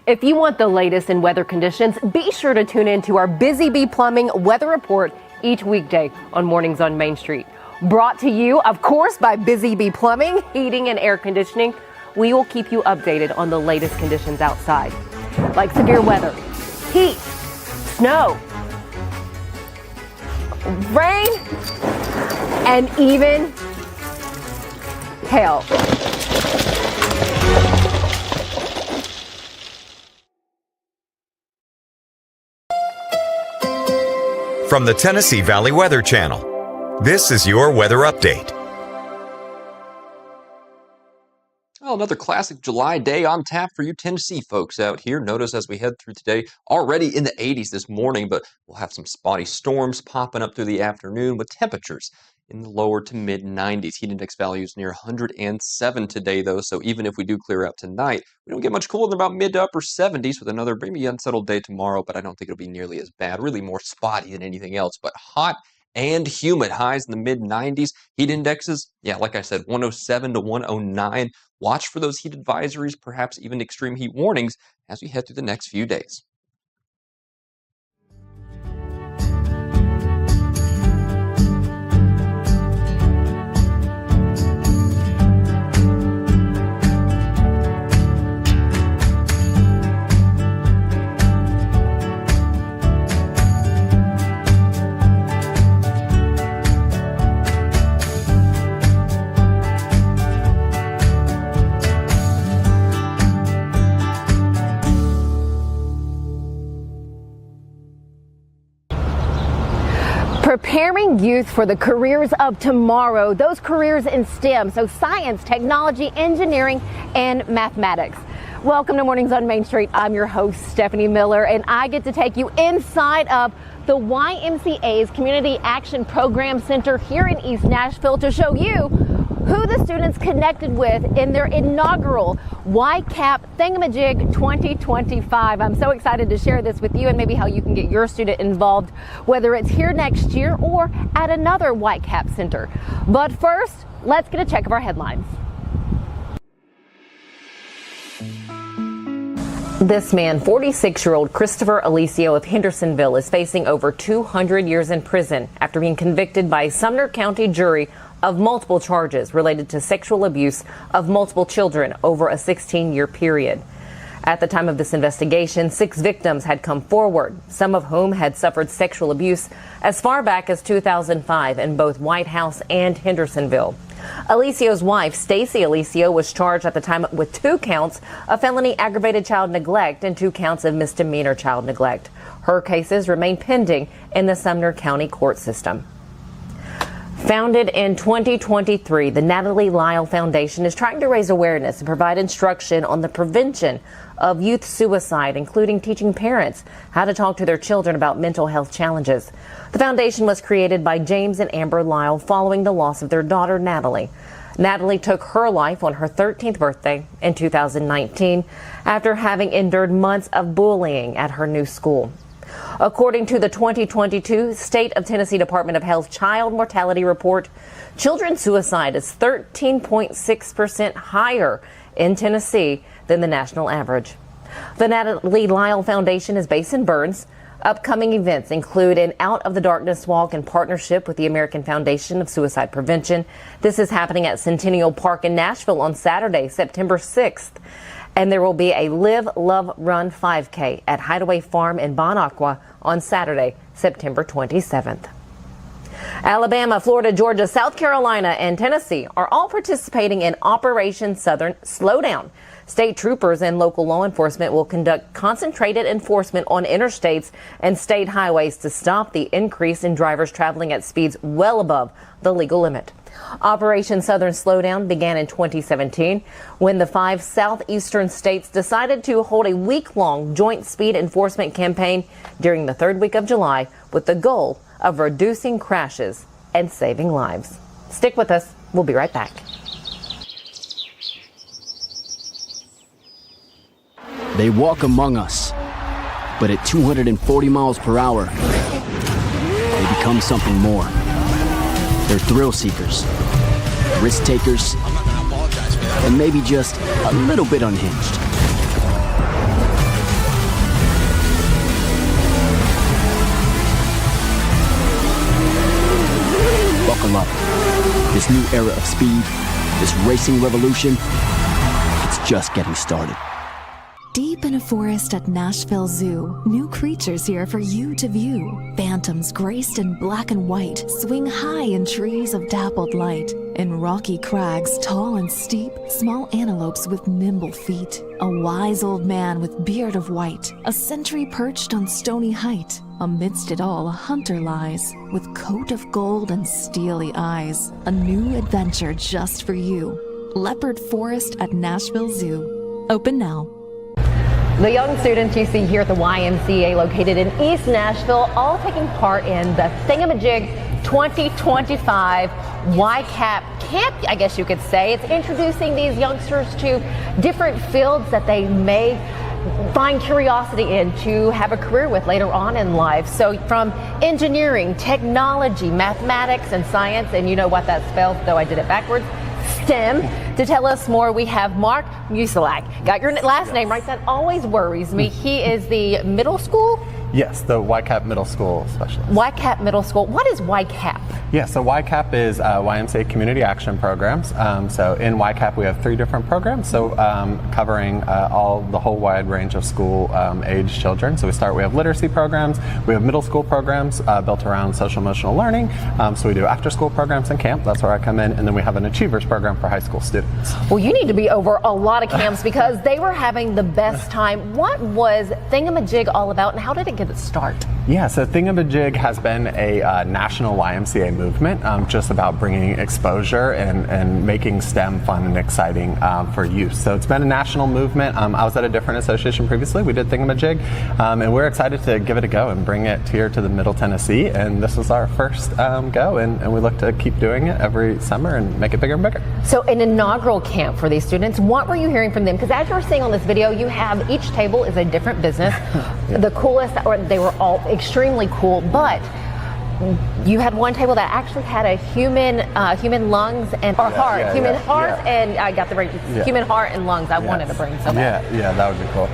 If you want the latest in weather conditions, be sure to tune in to our Busy Bee Plumbing Weather Report each weekday on Mornings on Main Street. Brought to you, of course, by Busy Bee Plumbing, Heating and Air Conditioning. We will keep you updated on the latest conditions outside, like severe weather, heat, snow, rain, and even hail. From the Tennessee Valley Weather Channel, this is your weather update. Well, another classic July day on tap for you Tennessee folks out here. Notice as we head through today, already in the 80s this morning, but we'll have some spotty storms popping up through the afternoon with temperatures in the lower to mid 90s. Heat index values near 107 today, though, so even if we do clear out tonight, we don't get much cooler than about mid to upper 70s with another maybe unsettled day tomorrow, but I don't think it'll be nearly as bad. Really more spotty than anything else, but hot and humid. Highs in the mid 90s. Heat indexes, yeah, like I said, 107 to 109. Watch for those heat advisories, perhaps even extreme heat warnings as we head through the next few days. Preparing youth for the careers of tomorrow, those careers in STEM, so science, technology, engineering, and mathematics. Welcome to Mornings on Main Street. I'm your host, Stefanie Miller, and I get to take you inside of the YMCA's Community Action Program Center here in East Nashville to show you who the students connected with in their inaugural YCAP THINGAMAJIG 2025. I'm so excited to share this with you and maybe how you can get your student involved, whether it's here next year or at another YCAP center. But first, let's get a check of our headlines. This man, 46-year-old Christopher Alicio of Hendersonville, is facing over 200 years in prison after being convicted by a Sumner County jury of multiple charges related to sexual abuse of multiple children over a 16-year period. At the time of this investigation, 6 victims had come forward, some of whom had suffered sexual abuse as far back as 2005 in both White House and Hendersonville. Alicio's wife, Stacy Alicio, was charged at the time with 2 counts of felony aggravated child neglect and 2 counts of misdemeanor child neglect. Her cases remain pending in the Sumner County court system. Founded in 2023, the Natalie Lyle Foundation is trying to raise awareness and provide instruction on the prevention of youth suicide, including teaching parents how to talk to their children about mental health challenges. The foundation was created by James and Amber Lyle following the loss of their daughter, Natalie. Natalie took her life on her 13th birthday in 2019 after having endured months of bullying at her new school. According to the 2022 State of Tennessee Department of Health Child Mortality Report, children's suicide is 13.6% higher in Tennessee than the national average. The Natalie Lyle Foundation is based in Burns. Upcoming events include an Out of the Darkness walk in partnership with the American Foundation of Suicide Prevention. This is happening at Centennial Park in Nashville on Saturday, September 6th. And there will be a Live, Love, Run 5K at Hideaway Farm in Bon Aqua on Saturday, September 27th. Alabama, Florida, Georgia, South Carolina, and Tennessee are all participating in Operation Southern Slowdown. State troopers and local law enforcement will conduct concentrated enforcement on interstates and state highways to stop the increase in drivers traveling at speeds well above the legal limit. Operation Southern Slowdown began in 2017 when the 5 southeastern states decided to hold a week-long joint speed enforcement campaign during the 3rd week of July with the goal of reducing crashes and saving lives. Stick with us. We'll be right back. They walk among us, but at 240 miles per hour, they become something more. They're thrill seekers, risk takers, and maybe just a little bit unhinged. This new era of speed, this racing revolution, it's just getting started. Deep in a forest at Nashville Zoo, new creatures here for you to view. Phantoms graced in black and white swing high in trees of dappled light. In rocky crags, tall and steep, small antelopes with nimble feet. A wise old man with beard of white, a sentry perched on stony height. Amidst it all, a hunter lies, with coat of gold and steely eyes. A new adventure just for you. Leopard Forest at Nashville Zoo. Open now. The young students you see here at the YMCA located in East Nashville all taking part in the THINGAMAJIG 2025 YCAP camp, I guess you could say. It's introducing these youngsters to different fields that they may find curiosity in to have a career with later on in life. So from engineering, technology, mathematics, and science, and you know what that spells, though I did it backwards, STEM. To tell us more, we have Mark Musielak. Got your last name right? That always worries me. He is the middle school? Yes, the YCAP Middle School Specialist. YCAP Middle School. What is YCAP? Yeah, so YCAP is YMCA Community Action Programs. So in YCAP we have 3 different programs, so covering the whole wide range of school age children. So we have literacy programs, we have middle school programs built around social emotional learning. So we do after school programs and camp, that's where I come in, and then we have an achievers program for high school students. Well, you need to be over a lot of camps because they were having the best time. What was THINGAMAJIG all about, and how did it get its start? Yeah, so THINGAMAJIG has been a national YMCA movement, just about bringing exposure and making STEM fun and exciting for youth. So it's been a national movement. I was at a different association previously. We did THINGAMAJIG, and we're excited to give it a go and bring it here to the Middle Tennessee. And this was our first go, and we look to keep doing it every summer and make it bigger and bigger. So an inaugural camp for these students, what were you hearing from them? Because as you're seeing on this video, you have each table is a different business. Yeah. The coolest, or they were all extremely cool, but you had one table that actually had a human lungs and heart, and I got the right human heart and lungs. I wanted to bring some. Yeah, that would be cool.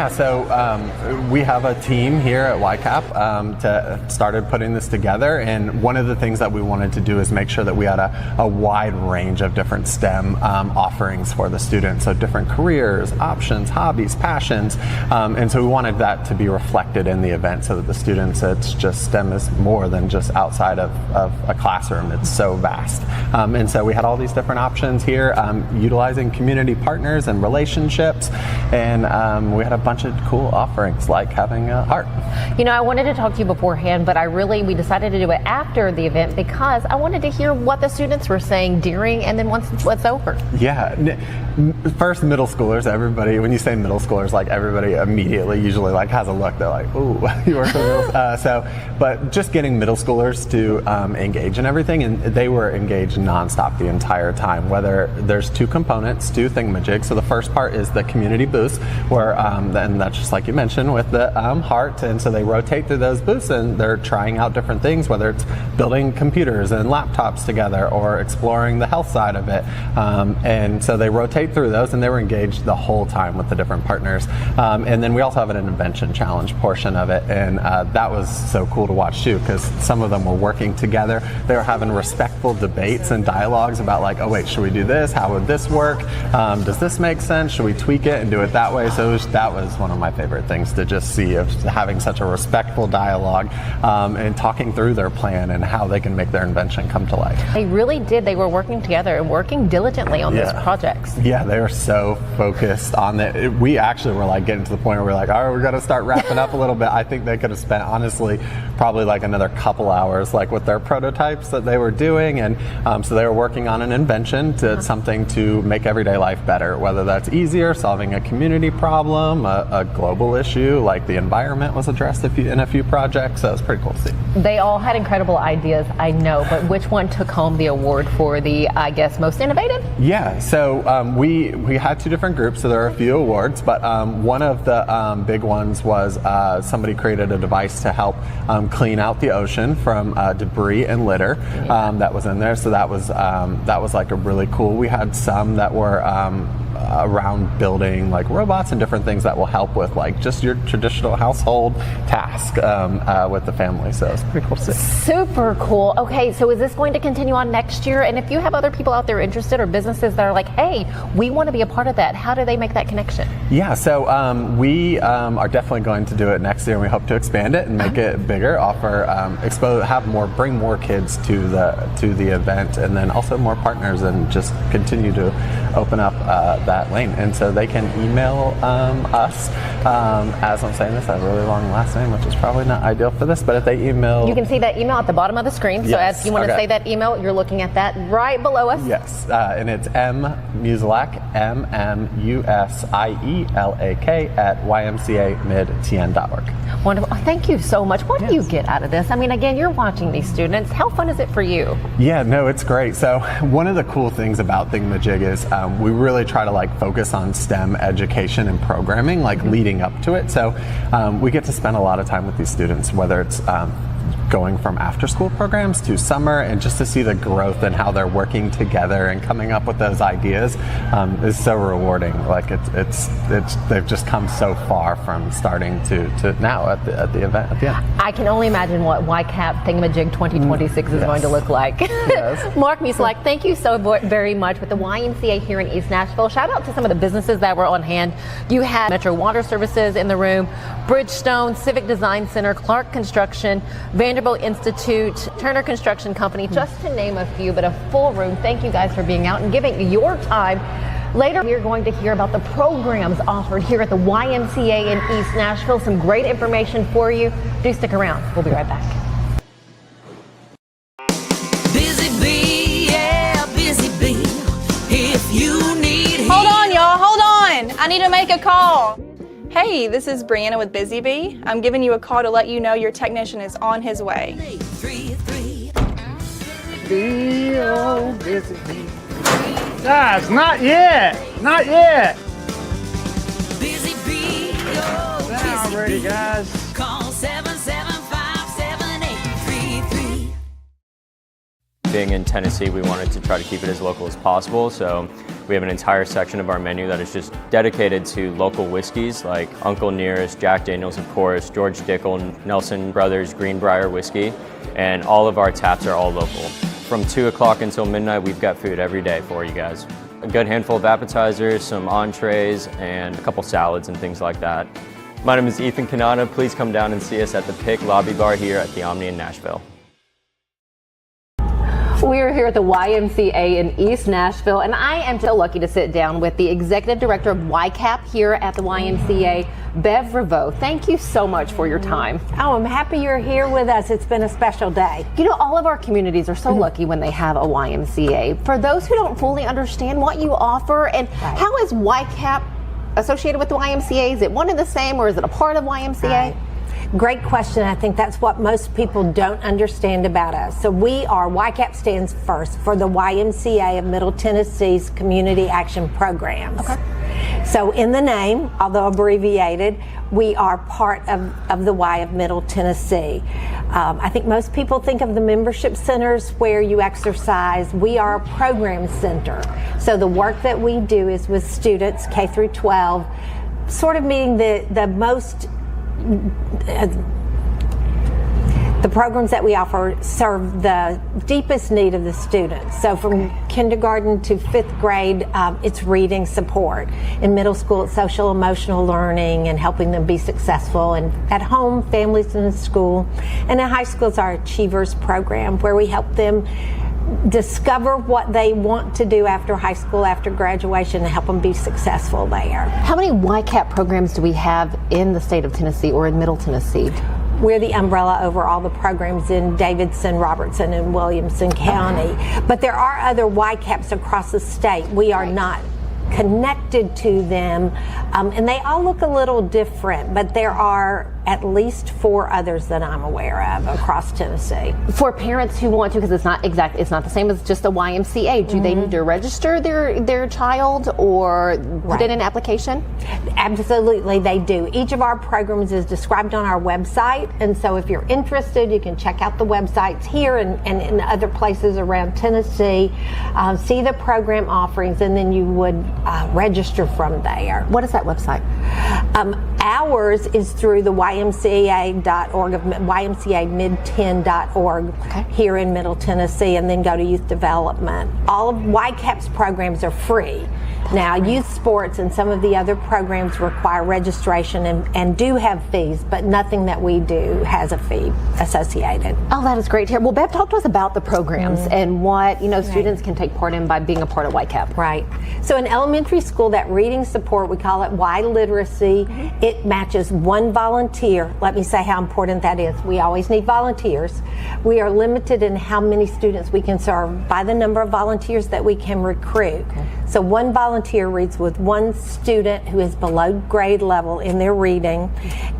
So we have a team here at YCAP started putting this together, and one of the things that we wanted to do is make sure that we had a wide range of different STEM offerings for the students, so different careers, options, hobbies, passions, and so we wanted that to be reflected in the event, so that the students, it's just STEM is more than just outside of a classroom. It's so vast. And so we had all these different options here, utilizing community partners and relationships, and we had a bunch of cool offerings like having art. You know, I wanted to talk to you beforehand, but we decided to do it after the event because I wanted to hear what the students were saying during and then once it's over. Yeah. First, middle schoolers, everybody, when you say middle schoolers, like everybody immediately usually like has a look. They're like, ooh, you work for middle. But just getting middle schoolers to engage in everything, and they were engaged nonstop the entire time. Whether there's 2 components to THINGAMAJIG. So the first part is the community booths, where and that's just like you mentioned with the heart, and so they rotate through those booths and they're trying out different things, whether it's building computers and laptops together or exploring the health side of it. And so they rotate through those, and they were engaged the whole time with the different partners. And then we also have an invention challenge portion of it, and that was so cool to watch too, because some of them were working together. They were having respectful debates and dialogues about like, oh wait, should we do this? How would this work? Does this make sense? Should we tweak it and do it that way? So that was one of my favorite things to just see, of having such a respectful dialogue and talking through their plan and how they can make their invention come to life. They really did. They were working together and working diligently on these projects. Yeah, they were so focused on it. We actually were like getting to the point where we're like, all right, we're going to start wrapping up a little bit. I think they could have spent, honestly, probably like another couple hours like with their prototypes that they were doing, and so they were working on an invention to something to make everyday life better, whether that's easier, solving a community problem, a global issue, like the environment was addressed in a few projects, so it was pretty cool to see. They all had incredible ideas, I know, but which one took home the award for the, I guess, most innovative? Yeah, so we had 2 different groups, so there are a few awards, but one of the big ones was somebody created a device to help clean out the ocean from debris and litter that was in there. So that was like a really cool. We had some that were around building like robots and different things that will help with like just your traditional household task with the family. So it's pretty cool to see. Super cool. Okay, so is this going to continue on next year? And if you have other people out there interested or businesses that are like, hey, we want to be a part of that, how do they make that connection? Yeah, so we are definitely going to do it next year, and we hope to expand it and make it bigger, offer, bring more kids to the event, and then also more partners, and just continue to open up that lane. And so they can email us. As I'm saying this, I have a really long last name, which is probably not ideal for this, but if they email... You can see that email at the bottom of the screen. So as you want to say that email, you're looking at that right below us. Yes, and it's M Musielak, MMUSIELAK at YMCAMidTN.org. Wonderful. Thank you so much. What do you get out of this? I mean, again, you're watching these students. How fun is it for you? Yeah, no, it's great. So one of the cool things about THINGAMAJIG is we really try to like focus on STEM education and programming, like leading up to it. So we get to spend a lot of time with these students, whether it's going from after school programs to summer, and just to see the growth and how they're working together and coming up with those ideas is so rewarding. Like they've just come so far from starting to now at the event at the end. I can only imagine what YCAP Thingamajig 2026 is going to look like. Yes. Mark Musielak, thank you so very much with the YMCA here in East Nashville. Shout out to some of the businesses that were on hand. You had Metro Water Services in the room, Bridgestone, Civic Design Center, Clark Construction, Vanderbilt Institute, Turner Construction Company, just to name a few, but a full room. Thank you guys for being out and giving your time. Later, we're going to hear about the programs offered here at the YMCA in East Nashville. Some great information for you. Do stick around. We'll be right back. Busy bee, yeah, busy bee. If you need... Hold on, y'all. Hold on. I need to make a call. Hey, this is Brianna with Busy Bee. I'm giving you a call to let you know your technician is on his way. 333. Busy bee. Guys, not yet. Not yet. Busy bee, oh, Not busy ready, bee. guys. Call 775-7833. Being in Tennessee, we wanted to try to keep it as local as possible, so we have an entire section of our menu that is just dedicated to local whiskeys like Uncle Nearest, Jack Daniels, of course, George Dickel, Nelson Brothers, Greenbrier Whiskey, and all of our taps are all local. From 2 o'clock until midnight, we've got food every day for you guys. A good handful of appetizers, some entrees, and a couple salads and things like that. My name is Ethan Kanata. Please come down and see us at the Pick Lobby Bar here at the Omni in Nashville. We are here at the YMCA in East Nashville, and I am so lucky to sit down with the Executive Director of YCAP here at the YMCA, Bev Revo. Thank you so much for your time. Oh, I'm happy you're here with us. It's been a special day. You know, all of our communities are so lucky when they have a YMCA. For those who don't fully understand what you offer, and how is YCAP associated with the YMCA? Is it one and the same, or is it a part of YMCA? Right. Great question. I think that's what most people don't understand about us. So YCAP stands first for the YMCA of Middle Tennessee's Community Action Programs. Okay. So in the name, although abbreviated, we are part of the Y of Middle Tennessee. I think most people think of the membership centers where you exercise. We are a program center. So the work that we do is with students K through 12, sort of meeting the most the programs that we offer serve the deepest need of the students. So from kindergarten to 5th grade, it's reading support. In middle school, it's social emotional learning and helping them be successful. And at home, families in school. And in high school, it's our Achievers program, where we help them discover what they want to do after high school, after graduation, and help them be successful there. How many YCAP programs do we have in the state of Tennessee or in Middle Tennessee? We're the umbrella over all the programs in Davidson, Robertson, and Williamson County. But there are other YCAPs across the state. We are not connected to them, and they all look a little different, but there are at least 4 others that I'm aware of across Tennessee. For parents who want to, because it's not the same as just a YMCA, do they need to register their child or put in an application? Absolutely, they do. Each of our programs is described on our website, and so if you're interested, you can check out the websites here and in other places around Tennessee, see the program offerings, and then you would register from there. What is that website? Ours is through the YMCA.org, YMCAMid10.org here in Middle Tennessee, and then go to youth development. All of YCAP's programs are free. Now, youth sports and some of the other programs require registration and do have fees, but nothing that we do has a fee associated. Oh, that is great to hear. Well, Bev, talk to us about the programs and what students can take part in by being a part of YCAP. Right. So in elementary school, that reading support, we call it Y Literacy. It matches 1 volunteer. Let me say how important that is. We always need volunteers. We are limited in how many students we can serve by the number of volunteers that we can recruit. So 1 volunteer reads with 1 student who is below grade level in their reading,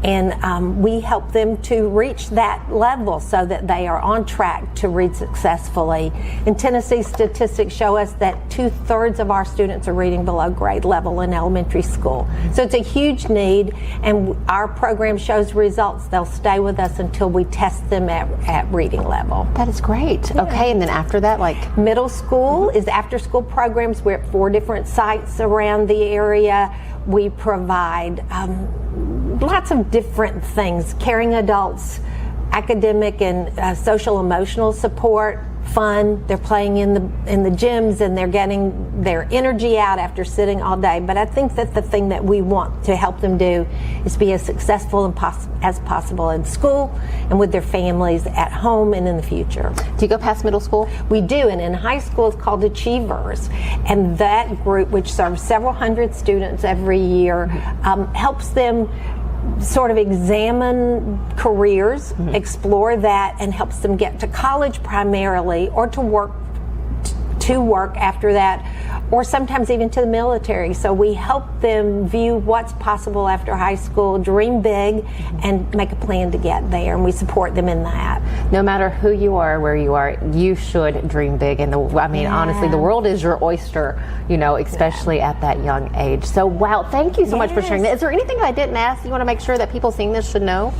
and we help them to reach that level so that they are on track to read successfully. In Tennessee, statistics show us that 2/3 of our students are reading below grade level in elementary school. So it's a huge need, and our program shows results. They'll stay with us until we test them at reading level. That is great. Yeah. Okay, and then after that, middle school is after school programs. We're at 4 different sites around the area. We provide lots of different things: caring adults, academic and social emotional support, fun. They're playing in the gyms and they're getting their energy out after sitting all day. But I think that the thing that we want to help them do is be as successful as possible in school and with their families at home and in the future. Do you go past middle school? We do, and in high school it's called Achievers, and that group, which serves several hundred students every year, helps them sort of examine careers, explore that, and helps them get to college primarily, or to work after that, or sometimes even to the military. So we help them view what's possible after high school, dream big, and make a plan to get there, and we support them in that. No matter who you are, where you are, you should dream big. And honestly, the world is your oyster, especially at that young age. So, wow, thank you so much for sharing that. Is there anything I didn't ask you want to make sure that people seeing this should know?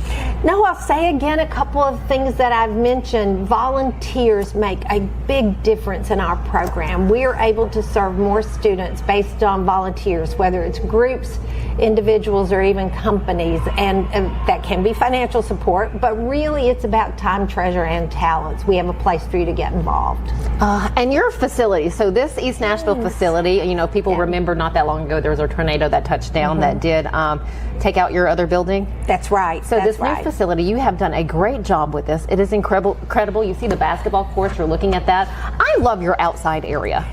No, I'll say again a couple of things that I've mentioned. Volunteers make a big difference in our program. We are able to serve more students based on volunteers, whether it's groups, individuals, or even companies, and that can be financial support, but really it's about time, treasure, and talents. We have a place for you to get involved. And your facility, so this East Nashville facility, people remember not that long ago there was a tornado that touched down that did take out your other building? That's right. So this new facility, you have done a great job with this. It is incredible. You see the basketball courts, you're looking at that. I love your outside area.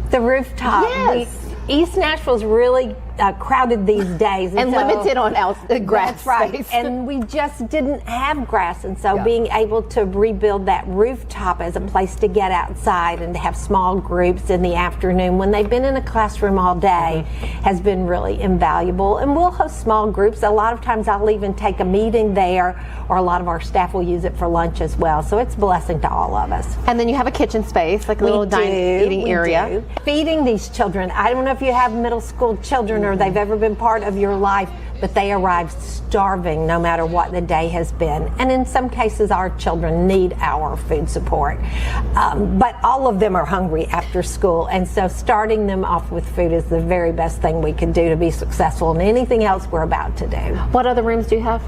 The rooftop. Yes. East Nashville's really crowded these days. And so, limited on grass That's right. space. And we just didn't have grass. And so being able to rebuild that rooftop as a place to get outside and to have small groups in the afternoon when they've been in a classroom all day has been really invaluable. And we'll host small groups. A lot of times I'll even take a meeting there, or a lot of our staff will use it for lunch as well. So it's a blessing to all of us. And then you have a kitchen space, like a little eating area. Feeding these children. I don't know if you have middle school children or they've ever been part of your life, but they arrive starving no matter what the day has been. And in some cases, our children need our food support. But all of them are hungry after school. And so starting them off with food is the very best thing we can do to be successful in anything else we're about to do. What other rooms do you have?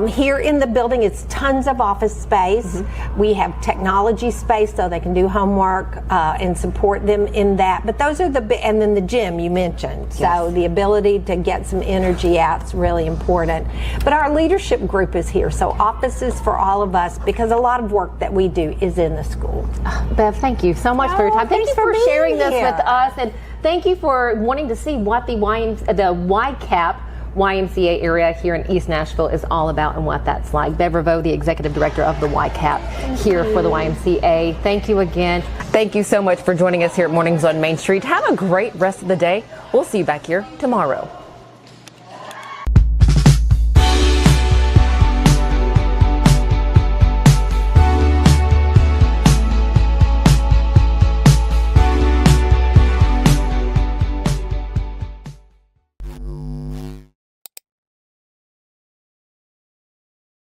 Here in the building, it's tons of office space. We have technology space so they can do homework and support them in that. But those are and then the gym you mentioned. So the ability to get some energy out is really important. But our leadership group is here. So offices for all of us, because a lot of work that we do is in the school. Bev, thank you so much for your time. Thank you for sharing this with us. And thank you for wanting to see what the YCAP YMCA area here in East Nashville is all about and what that's like. Bev Revo, the Executive Director of the YCAP here for the YMCA. Thank you again. Thank you so much for joining us here at Mornings on Main Street. Have a great rest of the day. We'll see you back here tomorrow.